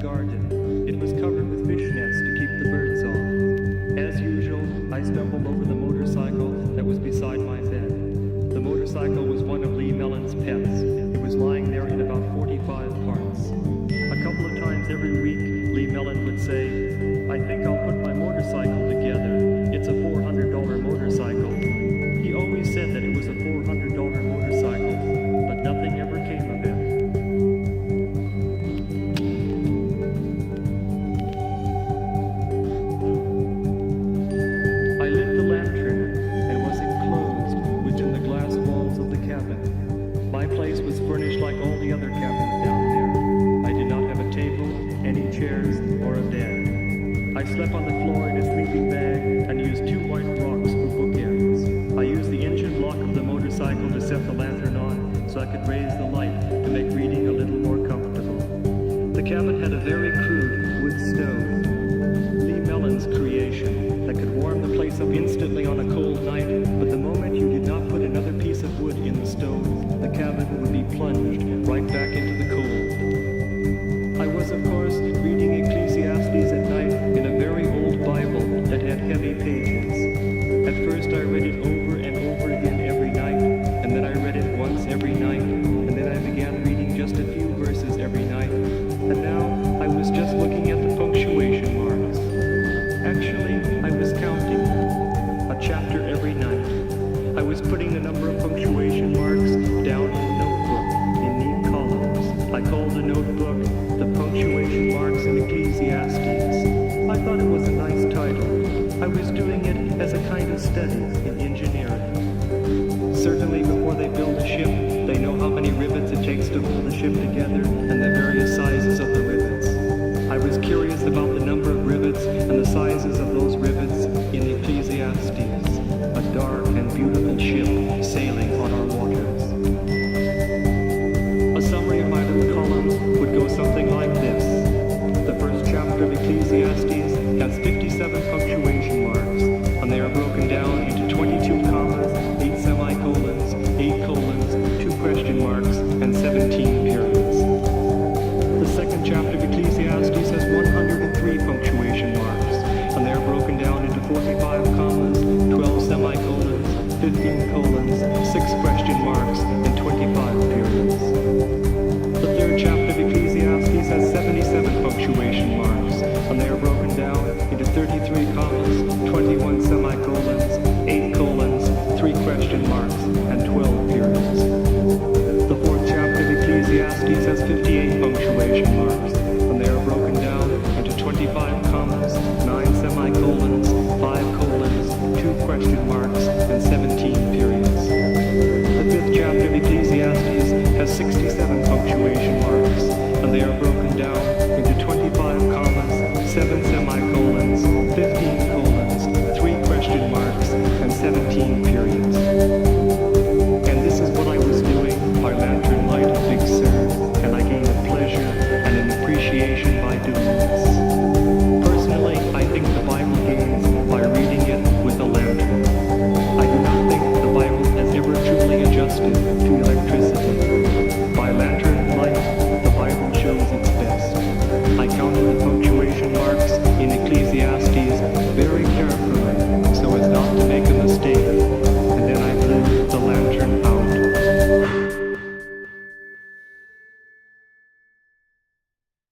garden. It was covered with fish nets to keep the birds off. As usual, I stumbled over the motorcycle that was beside my bed. The motorcycle was one of Lee Mellon's pets. It was lying there in about 45 parts. A couple of times every week, Lee Mellon would say, "I think I'll put my motorcycle together. It's a $400 motorcycle." He always said that it was a $400 motorcycle, but nothing ever came of it. I lit the lantern and was enclosed within the glass walls of the cabin. My place was furnished like all the other cabins down there. I did not have a table, any chairs, or a bed. I slept on the floor in a sleeping bag and used 2 white rocks for bookends. I used the engine block of the motorcycle to set the lantern on so I could raise the light to make reading a little more comfortable. The cabin had a very crude wood stove, Lee Mellon's creation, that could warm the place up instantly on a cold night, but the moment you did not put another piece of wood in the stove, the cabin would be plunged right back into the cold. I was, of course, reading Ecclesiastes at night in a very old Bible that had heavy pages. At first I read it over and over again every night, and then I read it once every night, and then I began reading just a few verses every night, and now I was just looking at the punctuation marks. Actually, I was counting a chapter every night. I was putting the number of punctuation marks down in a notebook in neat columns. I called the notebook The Punctuation Marks in Ecclesiastes. I thought it was a nice title. I was doing it as a kind of study in engineering. Certainly before they build a ship, they know how many rivets it takes to hold the ship together and the various sizes of the rivets. I was curious about the number of rivets and the sizes of those rivets in Ecclesiastes, a dark and beautiful ship sailing on our waters. A summary of my little columns would go something like this. The first chapter of Ecclesiastes has 57 punctuation marks, and they are broken down into 22 commas, 8 semicolons, 8 colons, 2 question marks, and 17 periods. The second chapter of Ecclesiastes has 103 punctuation marks, and they are broken down into 45 commas, 12 semicolons, 15 colons, 6 question marks, and 25 periods. The third chapter of Ecclesiastes has 77 punctuation marks, and they are broken down into 33 commas, 21 semicolons, 8 colons, 3 question marks, and 12 periods. The fourth chapter of Ecclesiastes has 58 punctuation marks, and they are broken down into 25 commas, 9 semicolons, 5 colons, 2 question marks, and 17 periods. The fifth chapter of Ecclesiastes has 67 punctuation marks, and they are broken